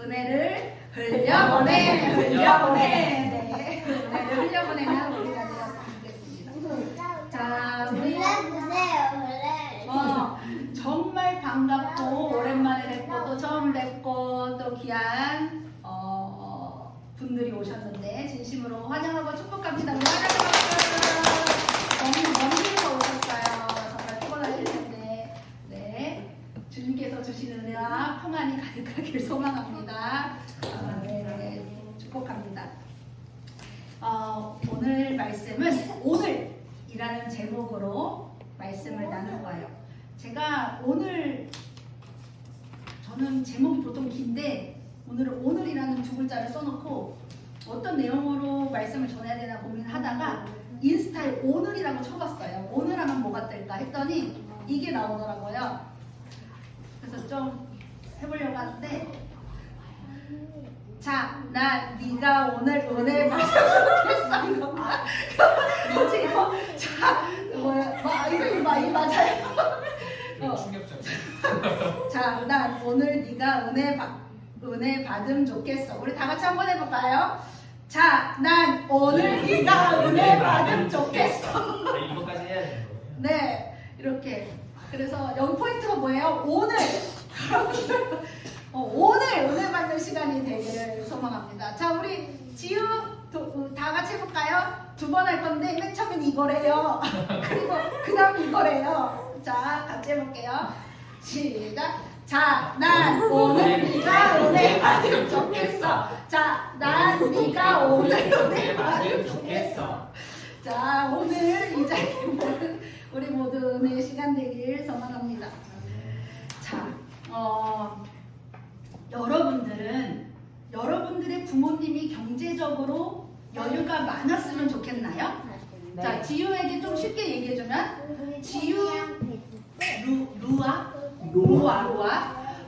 은혜를 흘려보내, 흘려보내. 네, 은혜를 흘려보내면 우리가 되었습니다. 자, 우리 정말 반갑고 오랜만에 뵙고 또 처음 뵙고 또 귀한 분들이 오셨는데 진심으로 환영하고 축복합니다. 우리 너무 먼 길에서 오셨어요. 정말 피곤하실 텐데 네, 주님께서 주신 은혜와 평안이 가득하길 소망합니다. 네, 축복합니다. 오늘 말씀은 오늘이라는 제목으로 말씀을 나눌 거예요. 제가 저는 제목이 보통 긴데 오늘은 오늘이라는 두 글자를 써놓고 어떤 내용으로 말씀을 전해야 되나 고민하다가 인스타에 오늘이라고 쳐봤어요. 오늘 하면 뭐가 뜰까 했더니 이게 나오더라고요. 그래서 좀 해보려고 하는데 자, 나 네가 오늘 은혜 받았어 건가? 뭐지 이거? 자, 뭐야? 이거 맞아요? 자, 난 오늘 네가 은혜 받으면 좋겠어. 우리 다 같이 한번 해볼까요? 자, 난 오늘 네가 은혜 받으면 좋겠어. 이거까지 해야 되는 거예요? 네, 이렇게. 그래서 여기 포인트가 뭐예요? 오늘. 오늘 은혜 받는 시간이 되기를 소망합니다. 자, 우리 지우 다 같이 해볼까요? 두 번 할 건데 맨 처음엔 이거래요. 그리고 그 다음 이거래요. 자, 같이 해볼게요. 시작. 자, 난 오늘 네가 은혜 받으면 좋겠어. 자, 난 네가 오늘 은혜 받으면 좋겠어. 자, 오늘 이 자리에 모든 우리 모두 은혜의 시간 되길 소망합니다. 자, 여러분들의 부모님이 경제적으로 여유가 많았으면 좋겠나요? 네. 자, 지유에게 좀 쉽게 얘기해주면 지유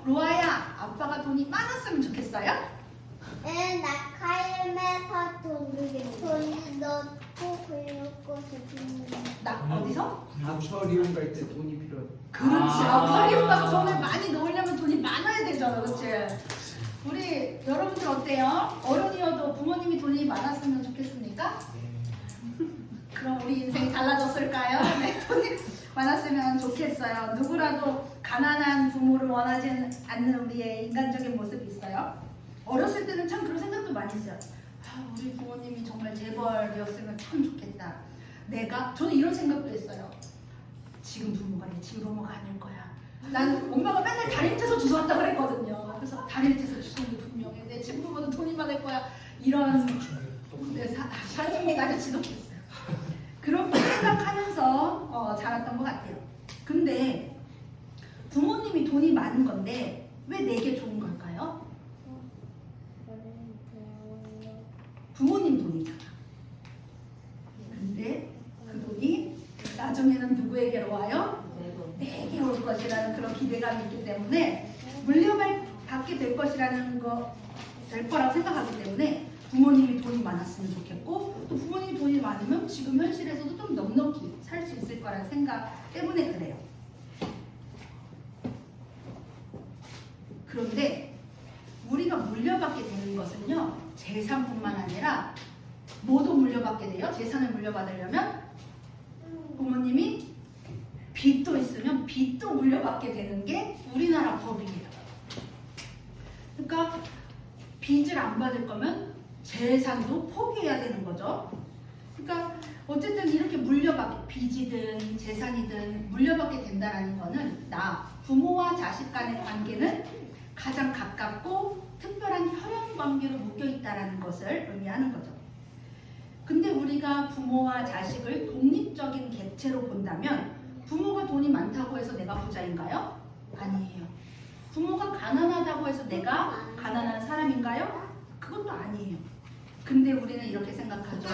루아야 아빠가 돈이 많았으면 좋겠어요? 나 카임에서 돈 넣고 그리고 싶은데. 나 어디서? 아쿠아리움 갈 때 돈이 필요해. 그렇지. 아쿠아리움 가서 돈을 많이 넣으려면 돈이 많아야 되잖아. 그렇지? 우리 여러분들 어때요? 어른이어도 부모님이 돈이 많았으면 좋겠습니까? 그럼 우리 인생이 달라졌을까요? 네, 돈이 많았으면 좋겠어요. 누구라도 가난한 부모를 원하지 않는 우리의 인간적인 모습이 있어요. 어렸을 때는 참 그런 생각도 많이 했어요. 우리 부모님이 정말 재벌이었으면 참 좋겠다. 저는 이런 생각도 했어요. 지금 부모가 내 친부모가 아닐 거야. 난 엄마가 맨날 다리 밑에서 주워왔다 그랬거든요. 그래서 다리 밑에서 주워온 게 분명해. 내 친부모는 돈이 많을 거야. 이런 사람이 나를 지독했어요. 그렇게 생각하면서 자랐던 것 같아요. 근데 부모님이 돈이 많은 건데 왜 내게 좋은 걸까요? 부모님 돈이잖아. 근데 그 돈이 나중에는 누구에게로 와요? 내게 올 것이라는 그런 기대감이 있기 때문에 물려받게 될 거라고 생각하기 때문에 부모님이 돈이 많았으면 좋겠고 또 부모님이 돈이 많으면 지금 현실에서도 좀 넉넉히 살 수 있을 거라는 생각 때문에 그래요. 그런데 우리가 물려받게 되는 것은요, 재산뿐만 아니라 뭐도 물려받게 돼요? 재산을 물려받으려면 부모님이 빚도 있으면 빚도 물려받게 되는 게 우리나라 법이에요. 그러니까 빚을 안 받을 거면 재산도 포기해야 되는 거죠. 그러니까 어쨌든 이렇게 빚이든 재산이든 물려받게 된다는 거는 부모와 자식 간의 관계는 가장 가깝고 특별한 혈연 관계로 묶여 있다는 것을 의미하는 거죠. 근데 우리가 부모와 자식을 독립적인 객체로 본다면 부모가 돈이 많다고 해서 내가 부자인가요? 아니에요. 부모가 가난하다고 해서 내가 가난한 사람인가요? 그것도 아니에요. 근데 우리는 이렇게 생각하죠.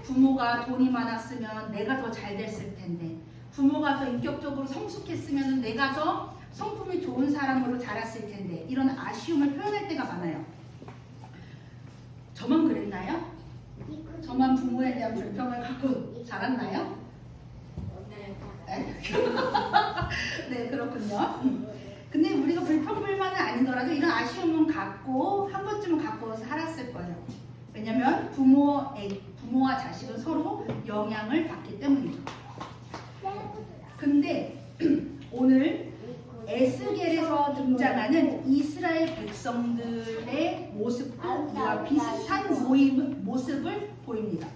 부모가 돈이 많았으면 내가 더 잘 됐을 텐데, 부모가 더 인격적으로 성숙했으면 내가 더 성품이 좋은 사람으로 자랐을 텐데, 이런 아쉬움을 표현할 때가 많아요. 저만 그랬나요? 저만 부모에 대한 불평을 갖고 자랐나요? 네, 그렇군요. 근데 우리가 불평불만은 아니더라도 이런 아쉬움은 갖고 한 번쯤은 갖고 살았을 거예요. 왜냐면 부모와 자식은 서로 영향을 받기 때문이죠. 근데 오늘 에스겔에서 등장하는 이스라엘 백성들의 모습도 이와 비슷한 모습을 보입니다.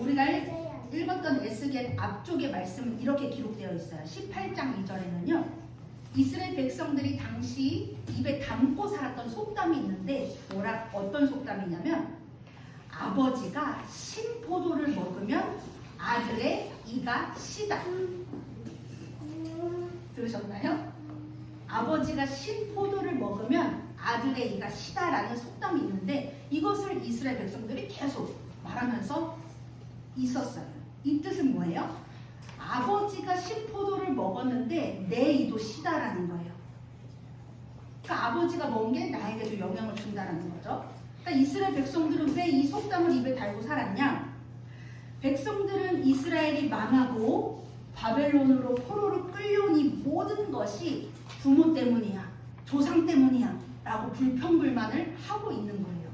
우리가 읽었던 에스겔 앞쪽에 말씀은 이렇게 기록되어 있어요. 18장 2절에는요. 이스라엘 백성들이 당시 입에 담고 살았던 속담이 있는데 어떤 속담이냐면 아버지가 신포도를 먹으면 아들의 이가 시다. 들으셨나요? 아버지가 신포도를 먹으면 아들의 이가 시다라는 속담이 있는데 이것을 이스라엘 백성들이 계속 말하면서 있었어요. 이 뜻은 뭐예요? 아버지가 신포도를 먹었는데 내 이도 시다라는 거예요. 그러니까 아버지가 먹은 게 나에게도 영향을 준다라는 거죠. 그러니까 이스라엘 백성들은 왜 이 속담을 입에 달고 살았냐? 백성들은 이스라엘이 망하고 바벨론으로 포로로 끌려온 이 모든 것이 부모 때문이야, 조상 때문이야 라고 불평불만을 하고 있는 거예요.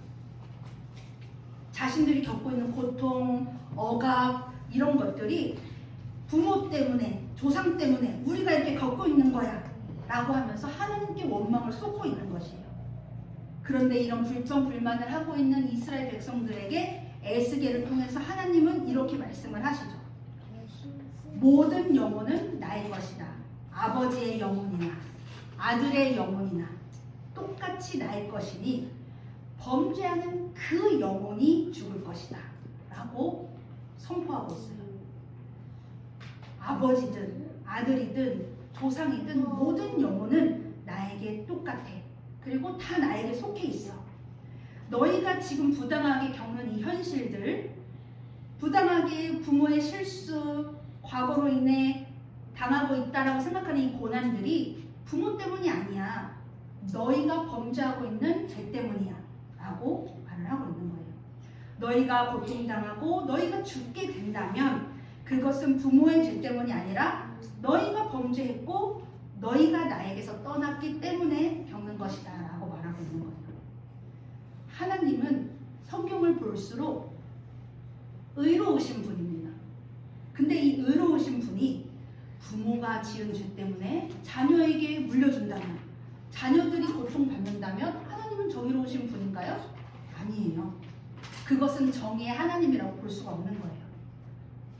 자신들이 겪고 있는 고통, 억압 이런 것들이 부모 때문에, 조상 때문에 우리가 이렇게 겪고 있는 거야 라고 하면서 하나님께 원망을 쏟고 있는 것이에요. 그런데 이런 불평불만을 하고 있는 이스라엘 백성들에게 에스겔을 통해서 하나님은 이렇게 말씀을 하시죠. 모든 영혼은 나의 것이다. 아버지의 영혼이나 아들의 영혼이나 똑같이 나의 것이니 범죄하는 그 영혼이 죽을 것이다 라고 선포하고 있어요. 아버지든 아들이든 조상이든 모든 영혼은 나에게 똑같아. 그리고 다 나에게 속해 있어. 너희가 지금 부당하게 겪는 이 현실들, 부당하게 부모의 실수, 과거로 인해 당하고 있다라고 생각하는 이 고난들이 부모 때문이 아니야. 너희가 범죄하고 있는 죄 때문이야 라고 말을 하고 있는 거예요. 너희가 고통당하고 너희가 죽게 된다면 그것은 부모의 죄 때문이 아니라 너희가 범죄했고 너희가 나에게서 떠났기 때문에 겪는 것이다 라고 말하고 있는 거예요. 하나님은 성경을 볼수록 의로우신 분입니다. 근데 이 의로우신 분이 부모가 지은 죄 때문에 자녀에게 물려준다면, 자녀들이 고통받는다면 하나님은 정의로우신 분인가요? 아니에요. 그것은 정의의 하나님이라고 볼 수가 없는 거예요.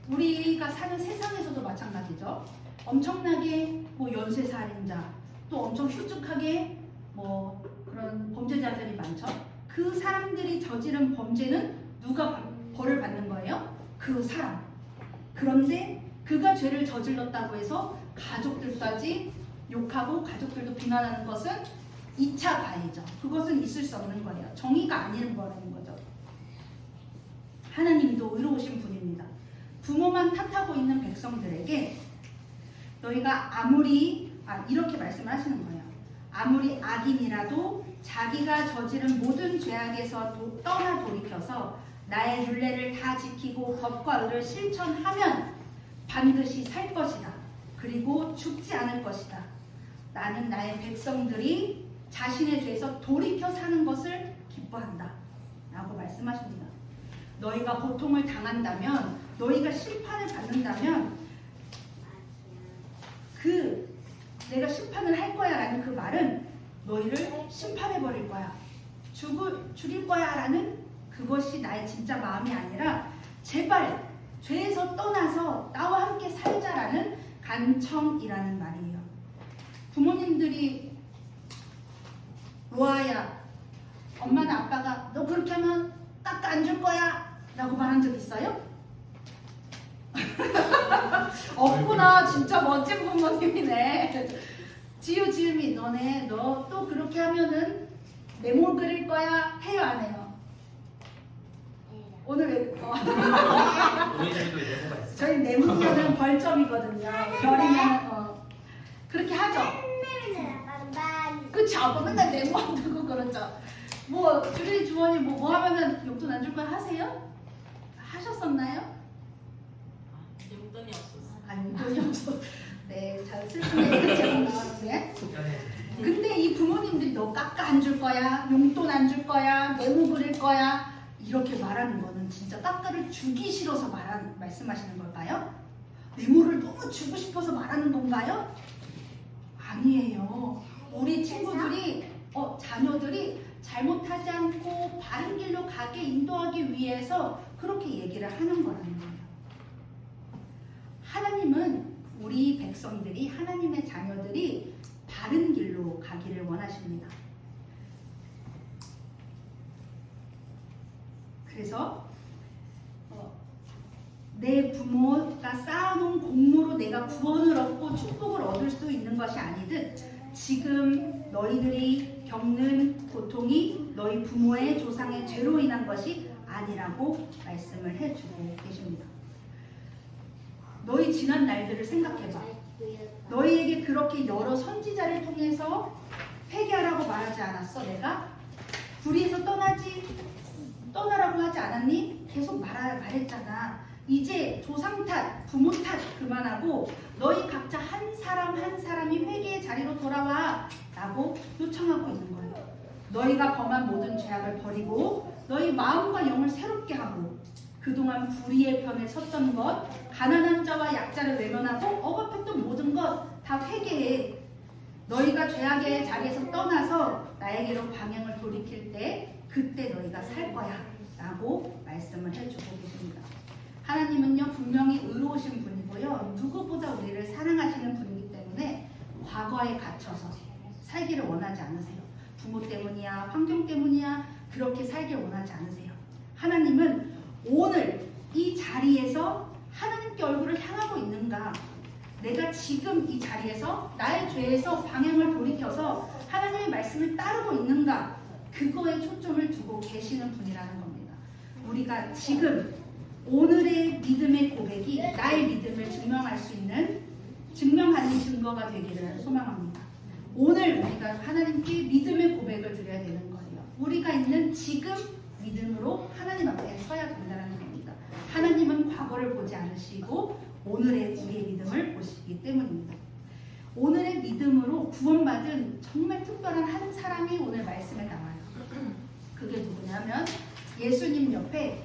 우리가 사는 세상에서도 마찬가지죠. 엄청나게 연쇄살인자, 또 엄청 흉측하게 그런 범죄자들이 많죠. 그 사람들이 저지른 범죄는 누가 벌을 받는 거예요? 그 사람. 그런데 그가 죄를 저질렀다고 해서 가족들까지 욕하고 가족들도 비난하는 것은 2차 가해죠. 그것은 있을 수 없는 거예요. 정의가 아닌 거라는 거죠. 하나님도 의로우신 분입니다. 부모만 탓하고 있는 백성들에게 너희가 이렇게 말씀을 하시는 거예요. 아무리 악인이라도 자기가 저지른 모든 죄악에서 떠나 돌이켜서 나의 율례를 다 지키고 법과 의를 실천하면 반드시 살 것이다. 그리고 죽지 않을 것이다. 나는 나의 백성들이 자신의 죄에서 돌이켜 사는 것을 기뻐한다 라고 말씀하십니다. 너희가 고통을 당한다면, 너희가 심판을 받는다면 내가 심판을 할 거야 라는 그 말은 너희를 심판해 버릴 거야, 죽일 거야 라는 그것이 나의 진짜 마음이 아니라 제발 죄에서 떠나서 나와 함께 살자라는 간청이라는 말이에요. 부모님들이 로아야, 엄마나 아빠가 너 그렇게 하면 깎아 안 줄 거야 라고 말한 적 있어요? 없구나. 진짜 멋진 부모님이네. 지음이 너네 너 또 그렇게 하면은 네모 그릴 거야 해요 안 해요? 오늘 우리들도 네모가 있어. 저희 네모면은 벌점이거든요. 별이면 그렇게 하죠. 그치, 아빠 맨날 네모 한다고 그러죠. 주리 주원이 뭐 하면은 용돈 안 줄 거야 하세요? 하셨었나요? 용돈이 없었어. 용돈이 없어. 네, 잘 슬픈데 제목 나왔는데. 근데 이 부모님들이 너 깎아 안 줄 거야, 용돈 안 줄 거야, 네모 그릴 거야 이렇게 말하는 거는 진짜 깎아를 주기 싫어서 말씀하시는 걸까요? 네모를 너무 주고 싶어서 말하는 건가요? 아니에요. 우리 친구들이 자녀들이 잘못하지 않고 바른 길로 가게 인도하기 위해서 그렇게 얘기를 하는 거라는 거예요. 하나님은 우리 백성들이 하나님의 자녀들이 바른 길로 가기를 원하십니다. 그래서 내 부모가 쌓아놓은 공로로 내가 구원을 얻고 축복을 얻을 수 있는 것이 아니듯 지금 너희들이 겪는 고통이 너희 부모의 조상의 죄로 인한 것이 아니라고 말씀을 해주고 계십니다. 너희 지난 날들을 생각해봐. 너희에게 그렇게 여러 선지자를 통해서 회개하라고 말하지 않았어? 내가 불의에서 떠나라고 하지 않았니? 계속 말했잖아. 이제 조상 탓, 부모 탓 그만하고 너희 각자 한 사람 한 사람이 회개의 자리로 돌아와 라고 요청하고 있는 거예요. 너희가 범한 모든 죄악을 버리고 너희 마음과 영을 새롭게 하고 그동안 불의의 편에 섰던 것, 가난한 자와 약자를 외면하고 억압했던 모든 것 다 회개해. 너희가 죄악의 자리에서 떠나서 나에게로 방향을 돌이킬 때 그때 너희가 살 거야 라고 말씀을 해주고 계십니다. 하나님은요 분명히 의로우신 분이고요 누구보다 우리를 사랑하시는 분이기 때문에 과거에 갇혀서 살기를 원하지 않으세요. 부모 때문이야 환경 때문이야 그렇게 살기를 원하지 않으세요. 하나님은 오늘 이 자리에서 하나님께 얼굴을 향하고 있는가, 내가 지금 이 자리에서 나의 죄에서 방향을 돌이켜서 하나님의 말씀을 따르고 있는가, 그거에 초점을 두고 계시는 분이라는 겁니다. 우리가 지금 오늘의 믿음의 고백이 나의 믿음을 증명할 수 있는 증명하는 증거가 되기를 소망합니다. 오늘 우리가 하나님께 믿음의 고백을 드려야 되는 거예요. 우리가 있는 지금 믿음으로 하나님 앞에 서야 된다는 겁니다. 하나님은 과거를 보지 않으시고 오늘의 우리의 믿음을 보시기 때문입니다. 오늘의 믿음으로 구원받은 정말 특별한 한 사람이 오늘 말씀에 나와요. 그게 누구냐면 예수님 옆에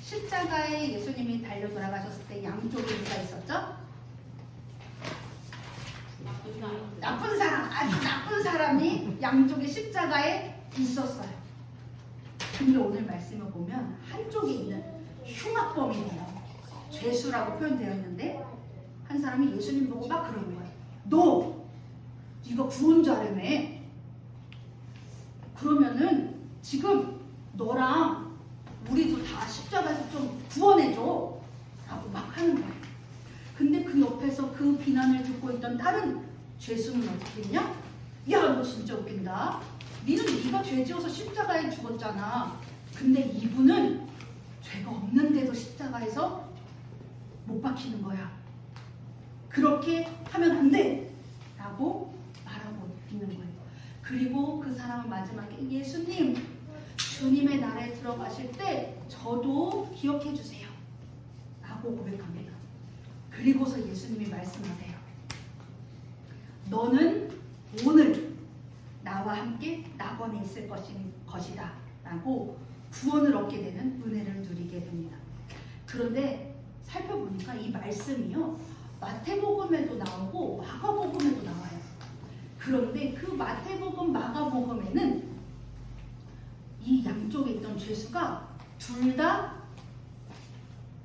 십자가에 예수님이 달려 돌아가셨을 때 양쪽에 누가 있었죠? 나쁜 사람, 아주 나쁜 사람이 양쪽에 십자가에 있었어요. 근데 오늘 말씀을 보면 한쪽에 있는 흉악범이에요. 죄수라고 표현되어 있는데 한 사람이 예수님 보고 막 그러는 거예요. 네가 구원자라며. 그러면은 지금 너랑 우리도 다 십자가에서 좀 구원해줘 라고 막 하는 거예요. 근데 그 옆에서 그 비난을 듣고 있던 다른 죄수는 어떻게 했냐? 야, 너 진짜 웃긴다. 네가 죄 지어서 십자가에 죽었잖아. 근데 이분은 죄가 없는데도 십자가에서 못 박히는 거야. 그렇게 하면 안 돼 라고 말하고 있는 거예요. 그리고 그 사람은 마지막에 예수님, 주님의 나라에 들어가실 때 저도 기억해 주세요 라고 고백합니다. 그리고서 예수님이 말씀하세요. 너는 오늘 나와 함께 낙원에 있을 것이다 라고 구원을 얻게 되는 은혜를 누리게 됩니다. 그런데 살펴보니까 이 말씀이요 마태복음에도 나오고 마가복음에도 나와요. 그런데 그 마태복음, 마가복음에는 이 양쪽에 있던 죄수가 둘 다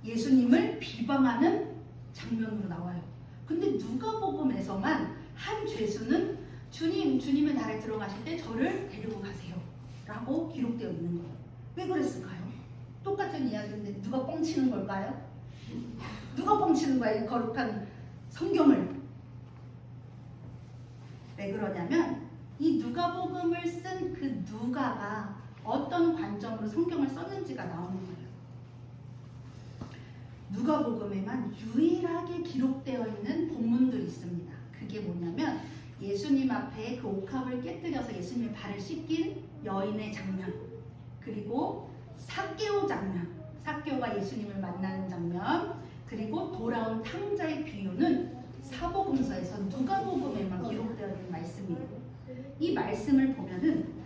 예수님을 비방하는 장면으로 나와요. 근데 누가복음에서만 한 죄수는 주님의 나라에 들어가실 때 저를 데리고 가세요 라고 기록되어 있는 거예요. 왜 그랬을까요? 똑같은 이야기인데 누가 뻥치는 걸까요? 누가 뻥치는 거야 이 거룩한 성경을. 왜 그러냐면 이 누가복음을 쓴 그 누가가 어떤 관점으로 성경을 썼는지가 나오는 거예요. 누가복음에만 유일하게 기록되어 있는 본문들이 있습니다. 그게 뭐냐면 예수님 앞에 그 옥합을 깨뜨려서 예수님의 발을 씻긴 여인의 장면, 그리고 삭개오 장면, 삭개오가 예수님을 만나는 장면, 그리고 돌아온 탕자의 비유는 사복음서에서 누가복음에만 기록되어 있는 말씀이에요. 이 말씀을 보면은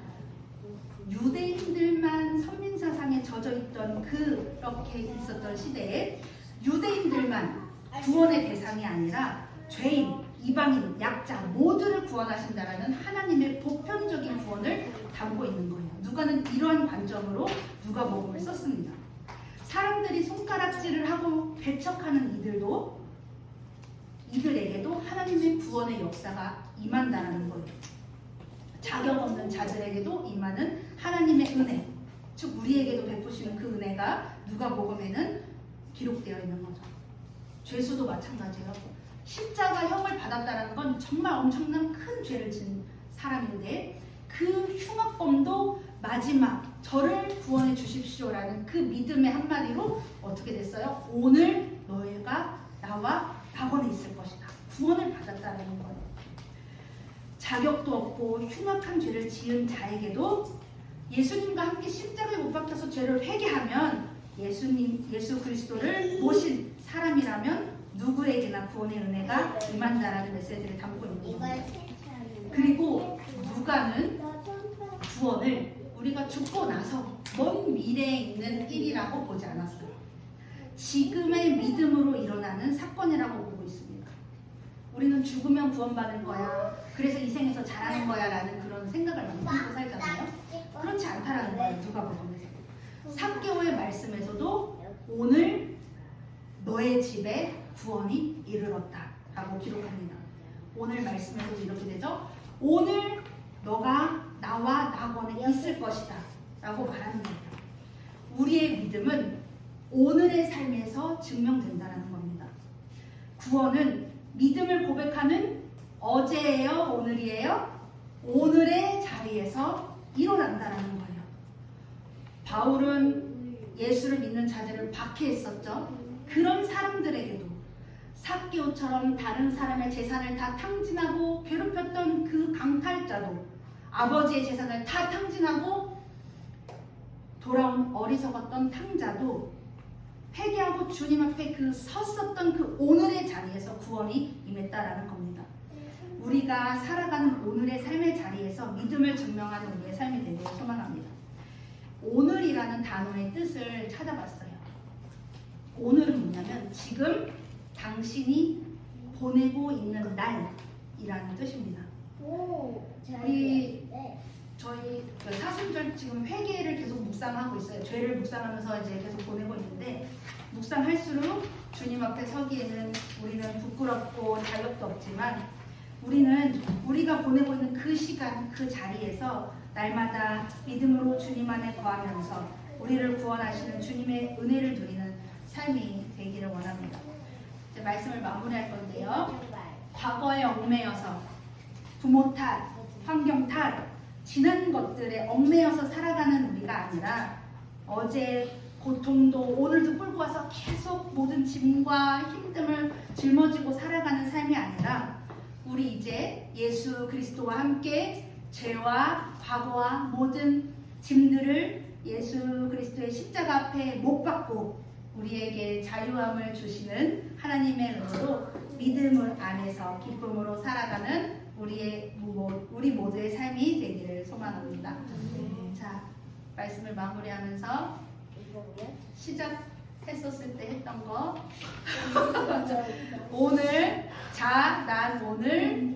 유대인들만 선민사상에 젖어 있던 그렇게 있었던 시대에 유대인들만 구원의 대상이 아니라 죄인, 이방인, 약자 모두를 구원하신다라는 하나님의 보편적인 구원을 담고 있는 거예요. 누가는 이러한 관점으로 누가복음을 썼습니다. 사람들이 손가락질을 하고 배척하는 이들에게도 하나님의 구원의 역사가 임한다는 거예요. 자격 없는 자들에게도 임하는 하나님의 은혜, 즉 우리에게도 베푸시는 그 은혜가 누가복음에는 기록되어 있는 거죠. 죄수도 마찬가지예요. 십자가형을 받았다는 건 정말 엄청난 큰 죄를 진 사람인데 그 흉악범도 마지막 저를 구원해 주십시오라는 그 믿음의 한마디로 어떻게 됐어요? 오늘 너희가 나와 낙원에 있을 것이다. 구원을 받았다는 거예요. 자격도 없고 흉악한 죄를 지은 자에게도 예수님과 함께 십자가에 못 박혀서 죄를 회개하면 예수 그리스도를 모신 사람이라면 누구에게나 구원의 은혜가 임한다라는 메시지를 담고 있는 거예요. 그리고 누가는 구원을 우리가 죽고 나서 먼 미래에 있는 일이라고 보지 않았어요. 지금의 믿음으로 일어나는 사건이라고 보고 있습니다. 우리는 죽으면 구원받을 거야. 그래서 이 생에서 잘하는 거야 라는 그런 생각을 많이 갖고 살잖아요. 그렇지 않다라는 거예요. 누가복음에서. 삭개오의 말씀에서도 오늘 너의 집에 구원이 이르렀다 라고 기록합니다. 오늘 말씀에서도 이렇게 되죠. 오늘 너가 나와 낙원에 있을 것이다 라고 말하는 거예요. 우리의 믿음은 오늘의 삶에서 증명된다는 겁니다. 구원은 믿음을 고백하는 어제예요? 오늘이에요? 오늘의 자리에서 일어난다는 거예요. 바울은 예수를 믿는 자들을 박해했었죠. 그런 사람들에게도 삭개오처럼 다른 사람의 재산을 다 탕진하고 괴롭혔던 그 강탈자도 아버지의 재산을 다 탕진하고 돌아온 어리석었던 탕자도 회개하고 주님 앞에 섰었던 그 오늘의 자리에서 구원이 임했다라는 겁니다. 우리가 살아가는 오늘의 삶의 자리에서 믿음을 증명하는 우리의 삶이 되기를 소망합니다. 오늘이라는 단어의 뜻을 찾아봤어요. 오늘은 뭐냐면 지금 당신이 보내고 있는 날이라는 뜻입니다. 저희 사순절 지금 회개를 계속 묵상하고 있어요. 죄를 묵상하면서 이제 계속 보내고 있는데 묵상할수록 주님 앞에 서기에는 우리는 부끄럽고 자격도 없지만 우리가 보내고 있는 그 시간, 그 자리에서 날마다 믿음으로 주님 안에 거하면서 우리를 구원하시는 주님의 은혜를 누리는 삶이 되기를 원합니다. 이제 말씀을 마무리할 건데요. 과거에 얽매여서 부모 탓, 환경 탓, 지난 것들에 얽매여서 살아가는 우리가 아니라 어제 고통도 오늘도 끌고 와서 계속 모든 짐과 힘듦을 짊어지고 살아가는 삶이 아니라 우리 이제 예수 그리스도와 함께 죄와 과거와 모든 짐들을 예수 그리스도의 십자가 앞에 못 박고 우리에게 자유함을 주시는 하나님의 은혜로 믿음 안에서 기쁨으로 살아가는 우리 모두의 삶이 되기를 소망합니다. 자, 말씀을 마무리하면서 시작했었을 때 했던 거 오늘 난 오늘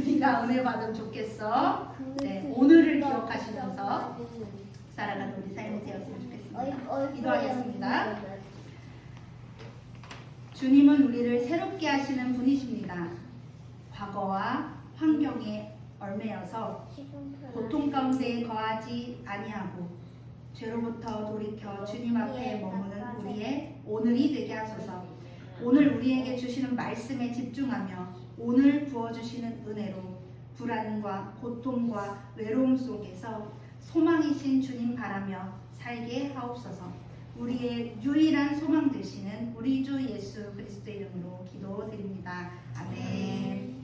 네가 은혜 받으면 좋겠어. 네, 오늘을 기억하시면서 살아가는 우리 삶이 되었으면 좋겠습니다. 기도하겠습니다. 주님은 우리를 새롭게 하시는 분이십니다. 과거와 환경에 얽매여서 고통 가운데 거하지 아니하고 죄로부터 돌이켜 주님 앞에 머무는 우리의 오늘이 되게 하소서. 오늘 우리에게 주시는 말씀에 집중하며 오늘 부어주시는 은혜로 불안과 고통과 외로움 속에서 소망이신 주님 바라며 살게 하옵소서. 우리의 유일한 소망 되시는 우리 주 예수 그리스도 이름으로 기도드립니다. 아멘.